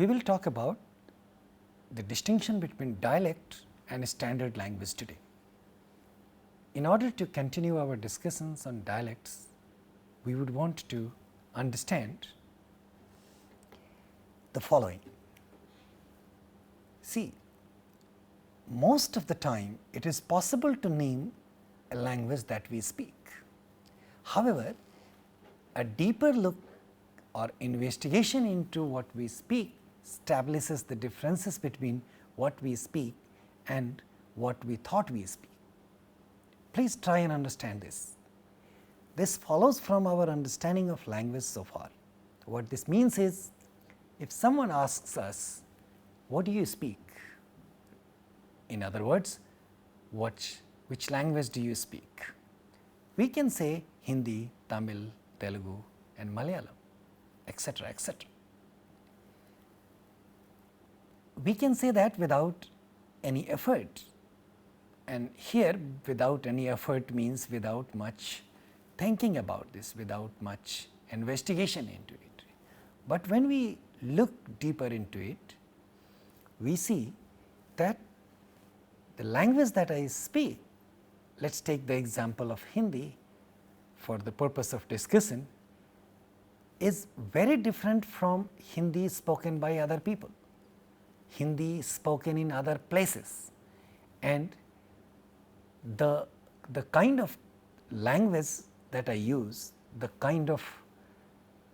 we will talk about the distinction between dialect and standard language today. In order to continue our discussions on dialects, we would want to understand the following. See, most of the time it is possible to name a language that we speak. However, a deeper look or investigation into what we speak establishes the differences between what we speak and what we thought we speak. Please try and understand this. This follows from our understanding of language so far. What this means is, if someone asks us, what do you speak? In other words, which language do you speak? We can say Hindi, Tamil, Telugu and Malayalam, etc., etc. We can say that without any effort, and here without any effort means without much thinking about this, without much investigation into it. But when we look deeper into it, we see that the language that I speak, let us take the example of Hindi for the purpose of discussion, is very different from Hindi spoken by other people, Hindi spoken in other places, and the kind of language that I use, the kind of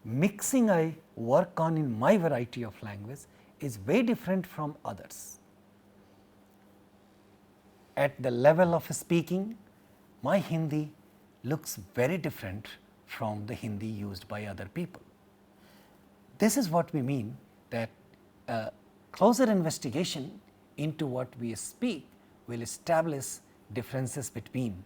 mixing I work on in my variety of language is very different from others. At the level of speaking, my Hindi looks very different from the Hindi used by other people. This is what we mean that a closer investigation into what we speak will establish differences between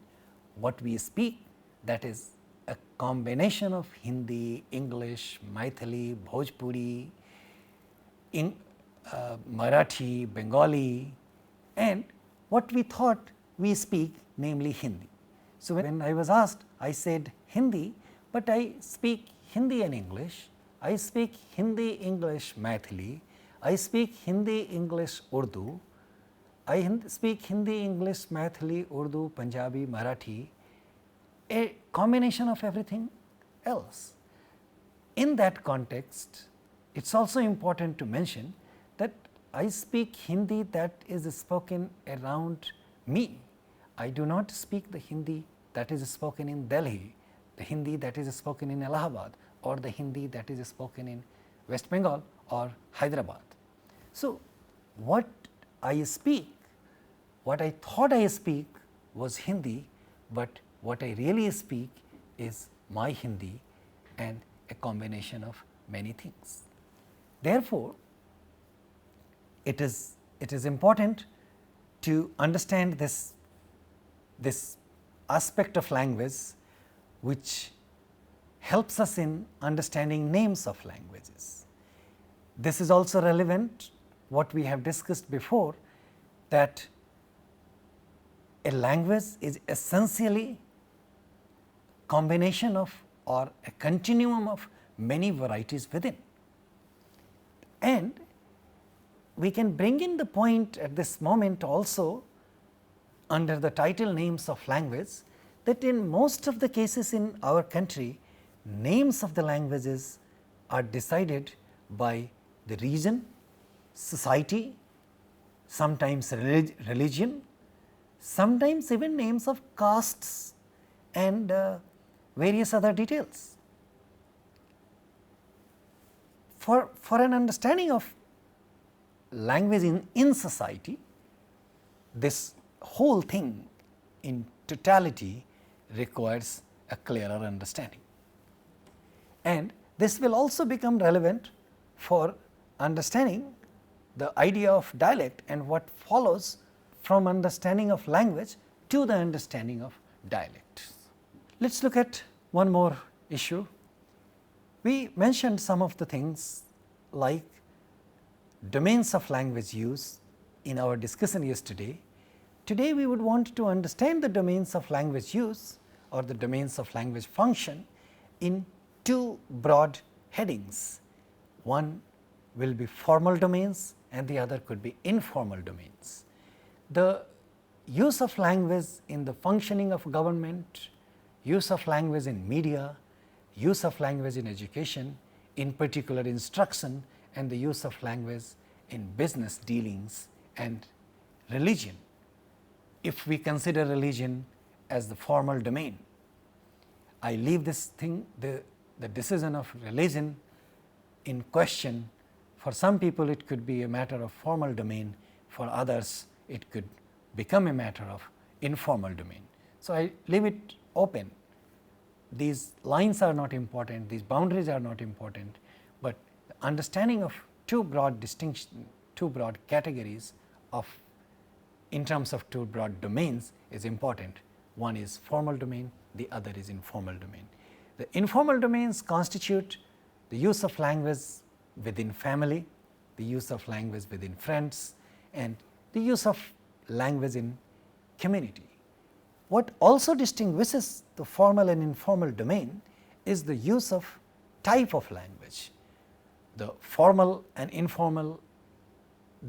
what we speak, that is a combination of Hindi, English, Maithili, Bhojpuri, Marathi, Bengali, and what we thought we speak, namely Hindi. So, when I was asked, I said Hindi, but I speak Hindi and English, I speak Hindi, English, Maithili, I speak Hindi, English, Urdu, I speak Hindi, English, Maithili, Urdu, Punjabi, Marathi, a combination of everything else. In that context, it is also important to mention that I speak Hindi that is spoken around me. I do not speak the Hindi that is spoken in Delhi, the Hindi that is spoken in Allahabad, or the Hindi that is spoken in West Bengal or Hyderabad. So, what I speak, what I thought I speak was Hindi, but what I really speak is my Hindi and a combination of many things. Therefore, it is important to understand this aspect of language which helps us in understanding names of languages. This is also relevant what we have discussed before, that a language is essentially combination of or a continuum of many varieties within. And we can bring in the point at this moment also under the title names of language, that in most of the cases in our country, names of the languages are decided by the region, society, sometimes religion, sometimes even names of castes and various other details. For an understanding of language in society, this whole thing in totality requires a clearer understanding. And this will also become relevant for understanding the idea of dialect and what follows from understanding of language to the understanding of dialects. Let us look at one more issue. We mentioned some of the things like domains of language use in our discussion yesterday. Today we would want to understand the domains of language use or the domains of language function in two broad headings. One will be formal domains and the other could be informal domains. The use of language in the functioning of government, use of language in media, use of language in education, in particular instruction, and the use of language in business dealings and religion. If we consider religion as the formal domain, I leave this thing, the decision of religion in question. For some people it could be a matter of formal domain, for others it could become a matter of informal domain. So, I leave it open. These lines are not important, these boundaries are not important, but the understanding of two broad distinction, two broad categories of in terms of two broad domains is important. One is formal domain, the other is informal domain. The informal domains constitute the use of language within family, the use of language within friends, and the use of language in community. What also distinguishes the formal and informal domain is the use of type of language. The formal and informal,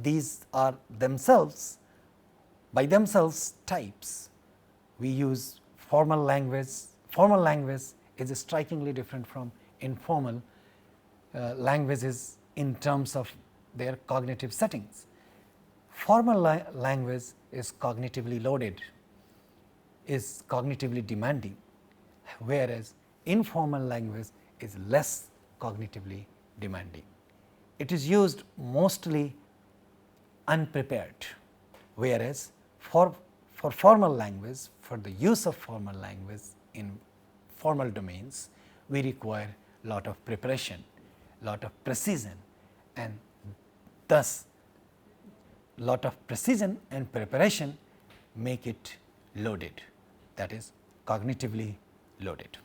these are themselves by themselves types. We use formal language is strikingly different from informal languages in terms of their cognitive settings. Formal language is cognitively loaded, is cognitively demanding, whereas informal language is less cognitively demanding. It is used mostly unprepared, whereas for formal language, for the use of formal language in formal domains, we require lot of preparation, lot of precision, and thus lot of precision and preparation make it loaded, that is cognitively loaded.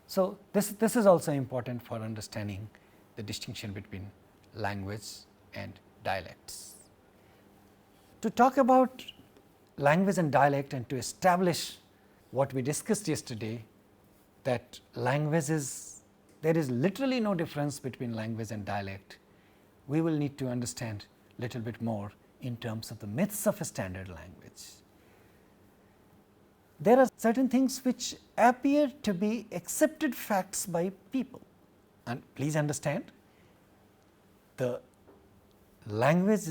So, this is also important for understanding the distinction between language and dialects. To talk about language and dialect and to establish what we discussed yesterday, that language is, there is literally no difference between language and dialect, we will need to understand little bit more in terms of the myths of a standard language. There are certain things which appear to be accepted facts by people, and please understand the language,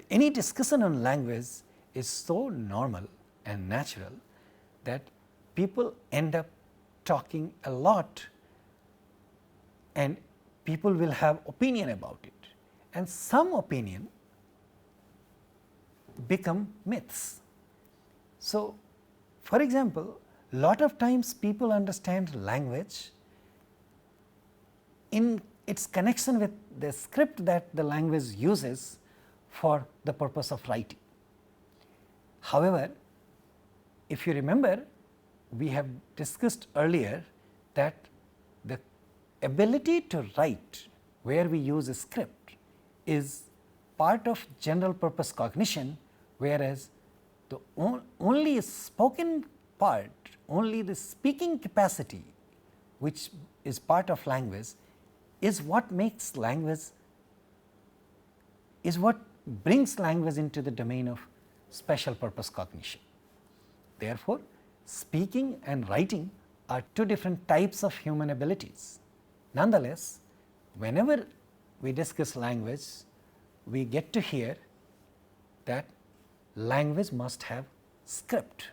any discussion on language is so normal and natural that people end up talking a lot and people will have opinion about it, and some opinion become myths. So, for example, lot of times people understand language in its connection with the script that the language uses for the purpose of writing. However, if you remember, we have discussed earlier that the ability to write where we use a script is part of general purpose cognition, whereas the only spoken part, only the speaking capacity which is part of language is what makes language, is what brings language into the domain of special purpose cognition. Therefore, speaking and writing are two different types of human abilities. Nonetheless, whenever we discuss language, we get to hear that language must have script,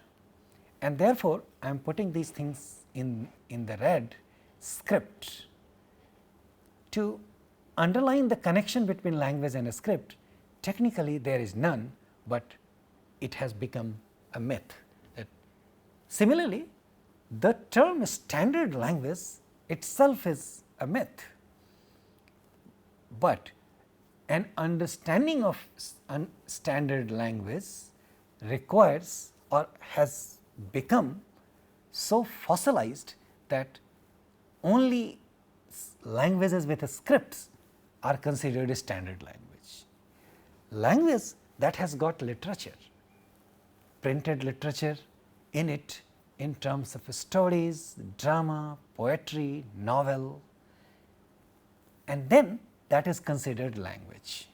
and therefore, I am putting these things in the red, script, to underline the connection between language and a script. Technically there is none, but it has become a myth. Similarly, the term standard language itself is a myth, but an understanding of standard language requires or has become so fossilized that only languages with scripts are considered a standard language. Language that has got literature, printed literature in it in terms of stories, drama, poetry, novel, and then that is considered language.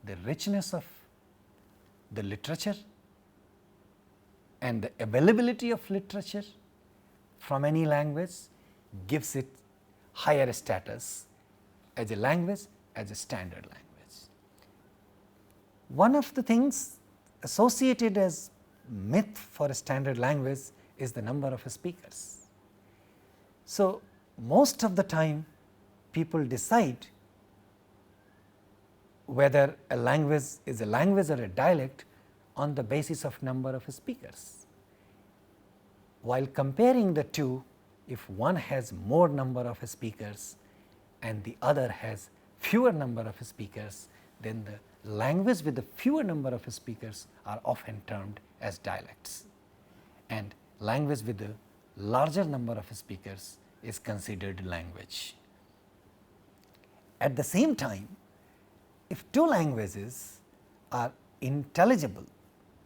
The richness of the literature and the availability of literature from any language gives it higher status as a language, as a standard language. One of the things associated as myth for a standard language is the number of speakers. So, most of the time people decide whether a language is a language or a dialect on the basis of number of speakers. While comparing the two, if one has more number of speakers and the other has fewer number of speakers, then the language with the fewer number of speakers are often termed as dialects, and language with the larger number of speakers is considered language. At the same time, if two languages are intelligible,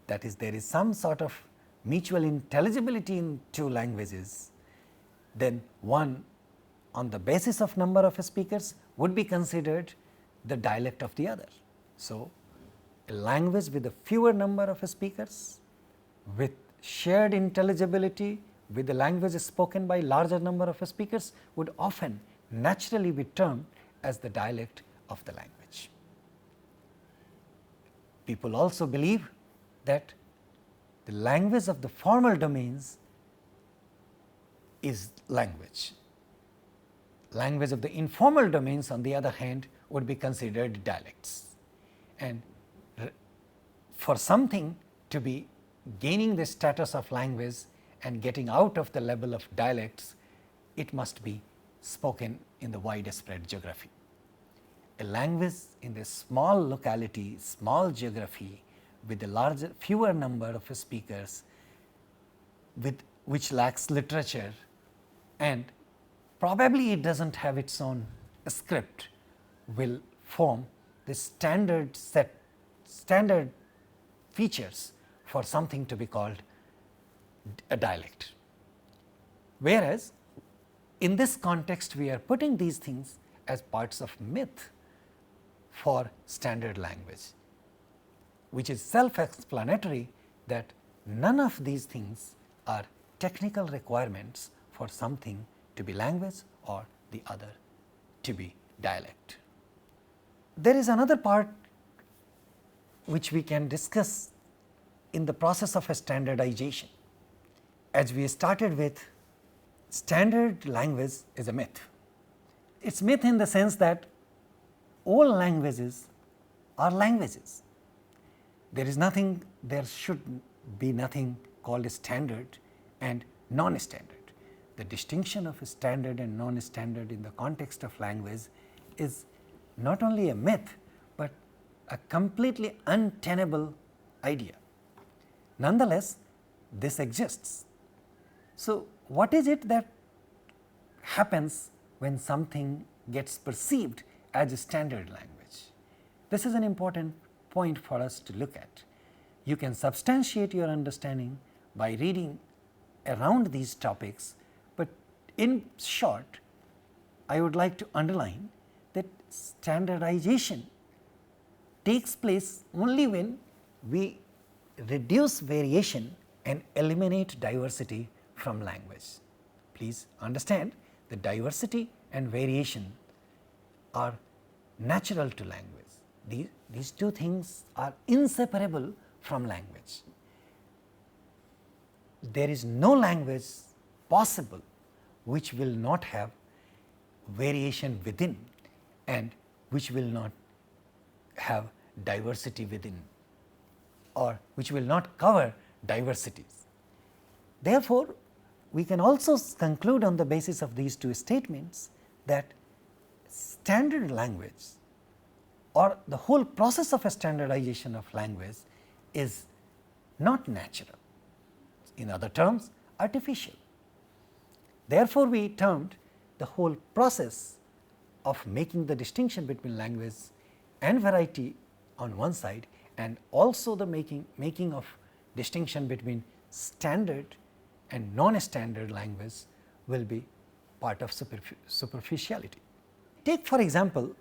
that is, there is some sort of mutual intelligibility in two languages, then one on the basis of number of speakers would be considered the dialect of the other. So, a language with a fewer number of speakers with shared intelligibility with the language spoken by larger number of speakers would often naturally be termed as the dialect of the language. People also believe that the language of the formal domains is language. Language of the informal domains, on the other hand, would be considered dialects. And for something to be gaining the status of language and getting out of the level of dialects, it must be spoken in the widespread geography. A language in the small locality, small geography with a larger, fewer number of speakers, with which lacks literature, and probably it does not have its own script, will form the standard features for something to be called a dialect. Whereas, in this context we are putting these things as parts of myth for standard language, which is self-explanatory that none of these things are technical requirements for something to be language or the other to be dialect. There is another part which we can discuss in the process of a standardization. As we started with, standard language is a myth. It is myth in the sense that all languages are languages. There is nothing, there should be nothing called a standard and non-standard. The distinction of standard and non-standard in the context of language is not only a myth, but a completely untenable idea. Nonetheless, this exists. So, what is it that happens when something gets perceived as a standard language? This is an important point for us to look at. You can substantiate your understanding by reading around these topics, but in short, I would like to underline that standardization takes place only when we reduce variation and eliminate diversity from language. Please understand that diversity and variation are natural to language. These two things are inseparable from language. There is no language possible which will not have variation within and which will not have diversity within, or which will not cover diversities. Therefore, we can also conclude on the basis of these two statements that standard language or the whole process of a standardization of language is not natural, in other terms artificial. Therefore, we termed the whole process of making the distinction between language and variety on one side, and also the making of distinction between standard and non-standard language will be part of superficiality. Take for example,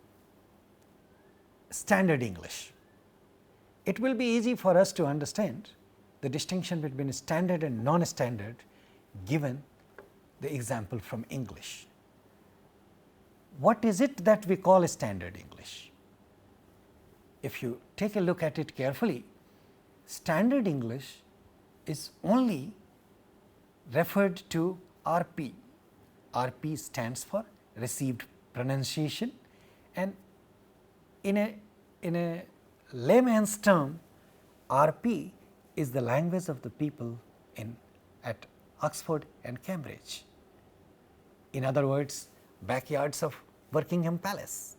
standard English. It will be easy for us to understand the distinction between standard and non-standard given the example from English. What is it that we call standard English? If you take a look at it carefully, standard English is only referred to RP. RP stands for received pronunciation, and in a layman's term, RP is the language of the people at Oxford and Cambridge. In other words, backyards of Buckingham Palace,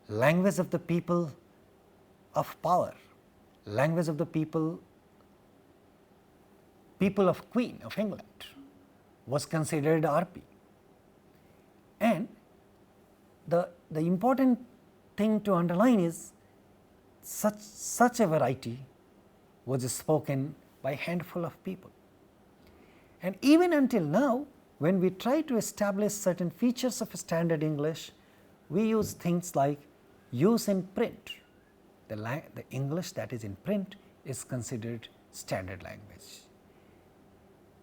language of the people of power, language of the people of Queen of England was considered RP. And the important thing to underline is such a variety was spoken by a handful of people. And even until now, when we try to establish certain features of standard English, we use things like use in print. The English that is in print is considered standard language.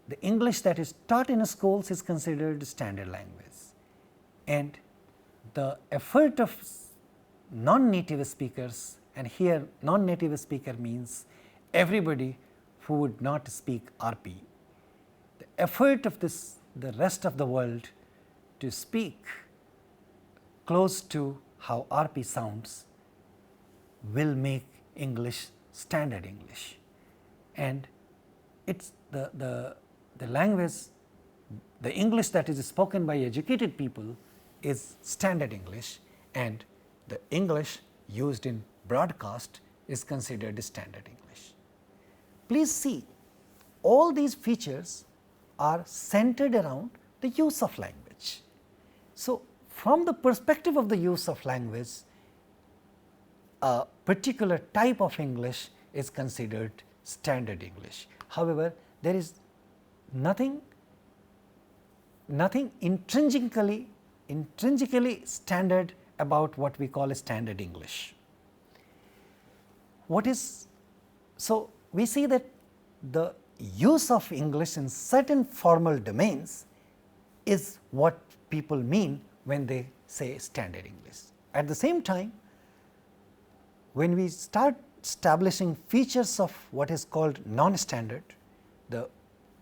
The English that is taught in schools is considered standard language, and the effort of non-native speakers, and here non-native speaker means everybody who would not speak RP. The effort of the rest of the world to speak close to how RP sounds will make English standard English, and it's the language, the English that is spoken by educated people is standard English, and the English used in broadcast is considered standard English. Please see, all these features are centered around the use of language. So, from the perspective of the use of language, a particular type of English is considered standard English. However, there is nothing intrinsically standard about what we call a standard English. So we see that the use of English in certain formal domains is what people mean when they say standard English. At the same time, when we start establishing features of what is called non-standard,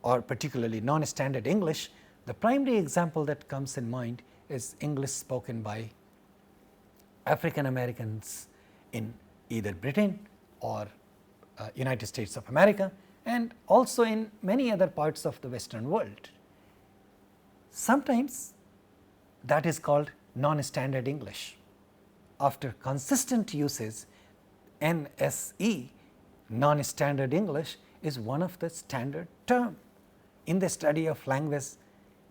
or particularly non-standard English, the primary example that comes in mind is English spoken by African Americans in either Britain or United States of America, and also in many other parts of the Western world. Sometimes that is called non-standard English. After consistent uses, NSE, non-standard English, is one of the standard term in the study of language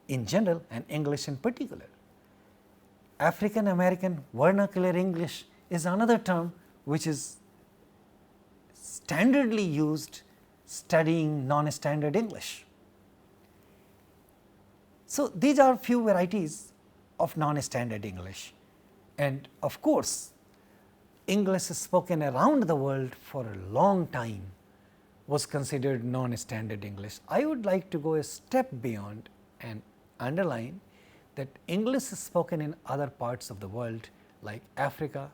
in general and English in particular. African American vernacular English is another term which is standardly used studying non-standard English. So, these are few varieties of non-standard English, and of course, English spoken around the world for a long time was considered non-standard English. I would like to go a step beyond and underline that English is spoken in other parts of the world like Africa,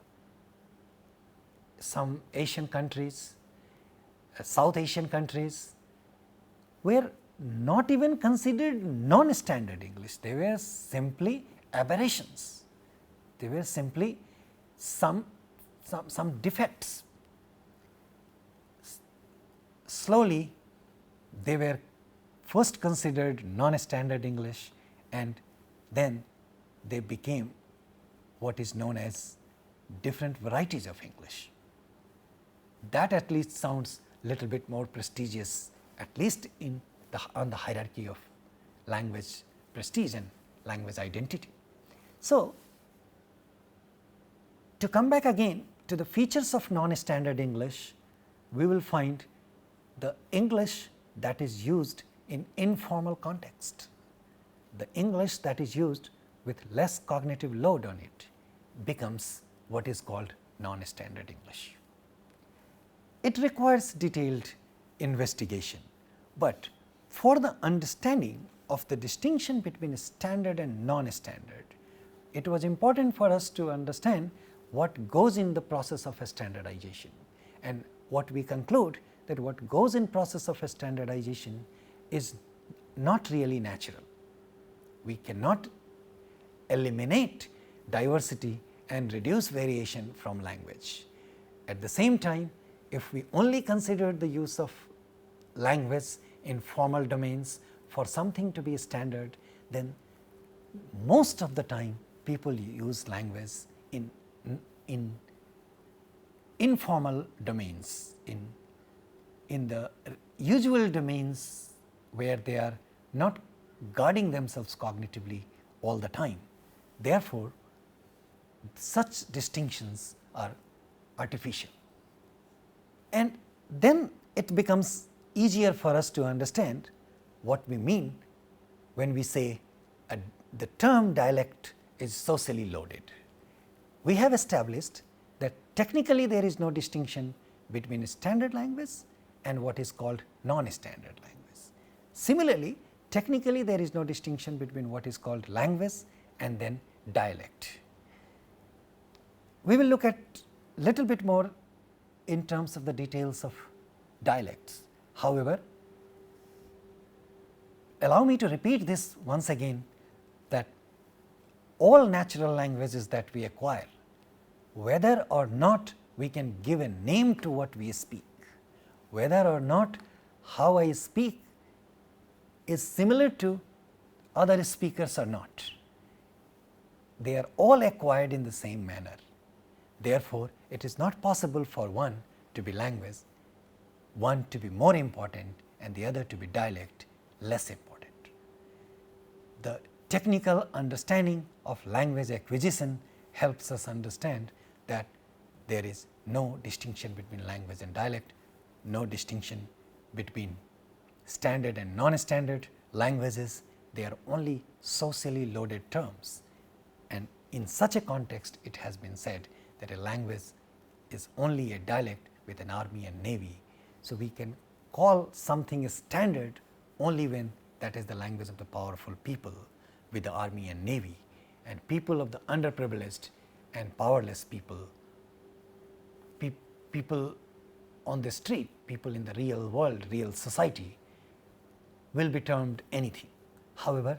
some Asian countries, South Asian countries, were not even considered non-standard English. They were simply aberrations. They were simply some defects. Slowly, they were first considered non-standard English, and then they became what is known as different varieties of English. That at least sounds little bit more prestigious, at least on the hierarchy of language prestige and language identity. So, to come back again to the features of non-standard English, we will find the English that is used in informal context. The English that is used with less cognitive load on it becomes what is called non-standard English. It requires detailed investigation, but for the understanding of the distinction between standard and non-standard, it was important for us to understand what goes in the process of a standardization, and what we conclude that what goes in process of a standardization is not really natural. We cannot eliminate diversity and reduce variation from language. At the same time, if we only consider the use of language in formal domains for something to be standard, then most of the time people use language in informal domains, in the usual domains where they are not guarding themselves cognitively all the time. Therefore, such distinctions are artificial, and then it becomes easier for us to understand what we mean when we say the term dialect is socially loaded. We have established that technically there is no distinction between standard language and what is called non-standard language. Similarly, technically there is no distinction between what is called language and then dialect. We will look at little bit more in terms of the details of dialects. However, allow me to repeat this once again, that all natural languages that we acquire, whether or not we can give a name to what we speak, whether or not how I speak is similar to other speakers or not, they are all acquired in the same manner. Therefore, it is not possible for one to be language, one to be more important and the other to be dialect less important. The technical understanding of language acquisition helps us understand that there is no distinction between language and dialect, no distinction between standard and non-standard languages. They are only socially loaded terms, and in such a context it has been said that a language is only a dialect with an army and navy. So, we can call something a standard only when that is the language of the powerful people with the army and navy, and people of the underprivileged and powerless people, people on the street, people in the real world, real society will be termed anything. However,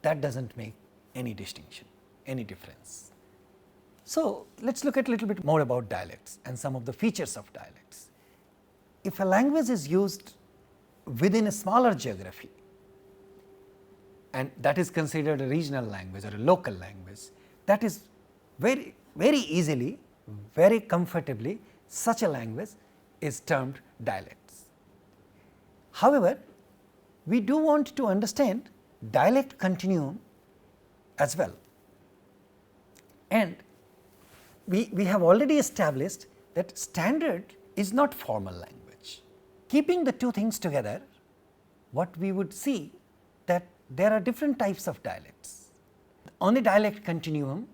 that does not make any distinction, any difference. So, let us look at a little bit more about dialects and some of the features of dialects. If a language is used within a smaller geography, and that is considered a regional language or a local language, that is very easily, very comfortably, such a language is termed dialects. However, we do want to understand dialect continuum as well, and we have already established that standard is not formal language. Keeping the two things together, what we would see that there are different types of dialects. On the dialect continuum,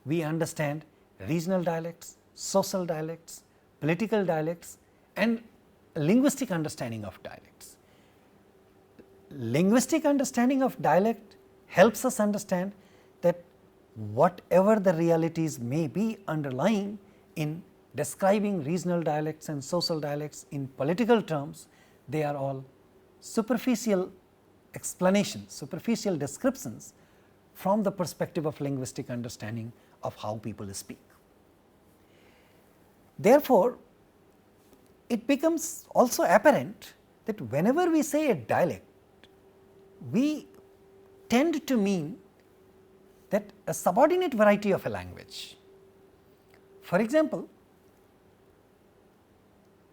we understand regional dialects, social dialects, political dialects, and linguistic understanding of dialects. Linguistic understanding of dialect helps us understand that whatever the realities may be underlying in describing regional dialects and social dialects in political terms, they are all superficial explanations, superficial descriptions from the perspective of linguistic understanding of how people speak. Therefore, it becomes also apparent that whenever we say a dialect, we tend to mean that a subordinate variety of a language. For example,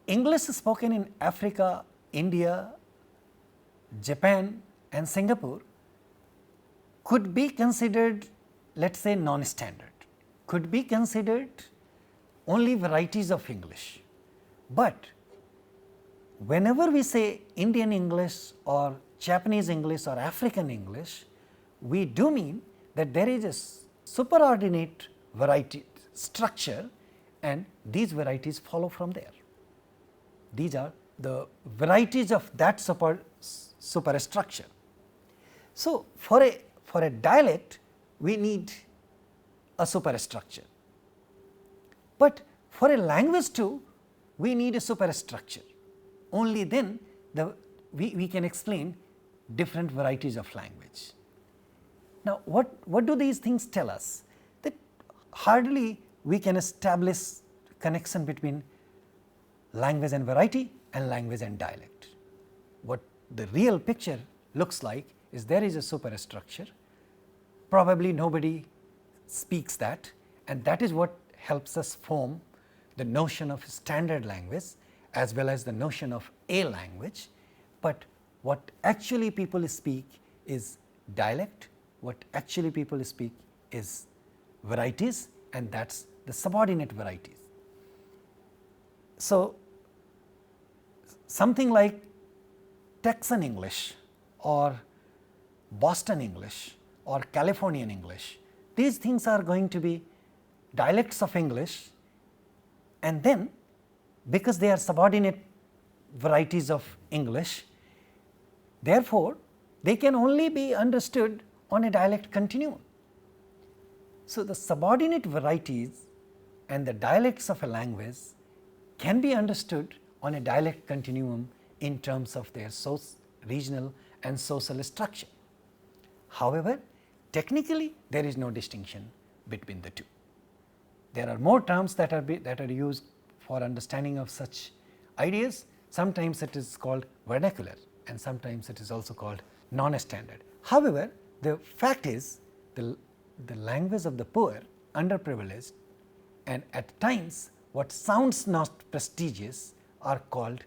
English spoken in Africa, India, Japan and Singapore could be considered, let us say, non-standard, could be considered only varieties of English. But whenever we say Indian English or Japanese English or African English, we do mean that there is a superordinate variety structure and these varieties follow from there. These are the varieties of that superstructure. So, for a dialect we need a superstructure, but for a language too we need a superstructure. Only then we can explain different varieties of language. Now, what do these things tell us? That hardly we can establish connection between language and variety and language and dialect. What the real picture looks like is there is a superstructure, probably nobody speaks that, and that is what helps us form the notion of standard language as well as the notion of a language. But what actually people speak is dialect, what actually people speak is varieties, and that is the subordinate varieties. So, something like Texan English or Boston English or Californian English, these things are going to be dialects of English, and then because they are subordinate varieties of English, therefore, they can only be understood on a dialect continuum. So, the subordinate varieties and the dialects of a language can be understood on a dialect continuum in terms of their regional and social structure. However, technically there is no distinction between the two. There are more terms that are used for understanding of such ideas. Sometimes it is called vernacular and sometimes it is also called non-standard. However, the fact is the language of the poor, underprivileged, and at times what sounds not prestigious are called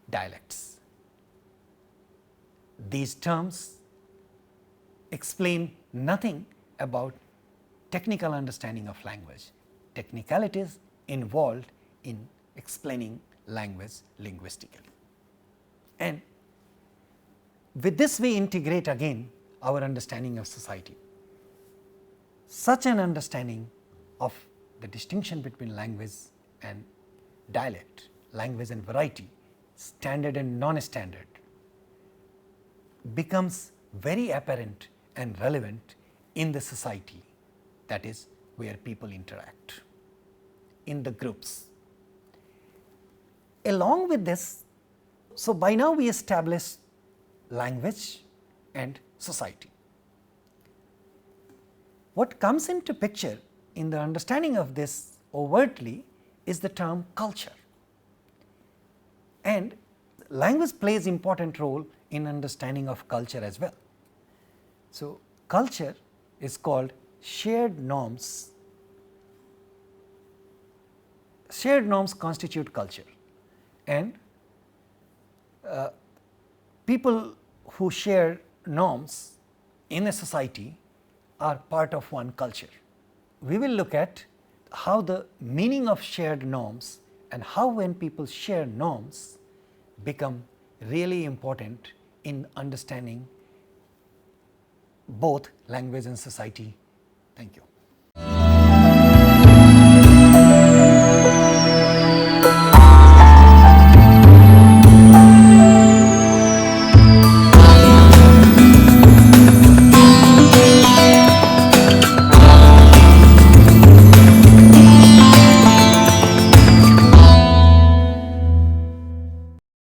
dialects. These terms explain nothing about technical understanding of language, technicalities involved in explaining language linguistically. And with this we integrate again our understanding of society. Such an understanding of the distinction between language and dialect, language and variety, standard and non-standard, becomes very apparent and relevant in the society, that is where people interact, in the groups. Along with this, so by now we establish language and society. What comes into picture in the understanding of this overtly is the term culture, and language plays important role in understanding of culture as well. So, culture is called shared norms. Shared norms constitute culture, and people who share norms in a society are part of one culture. We will look at how the meaning of shared norms and how when people share norms become really important in understanding both language and society. Thank you.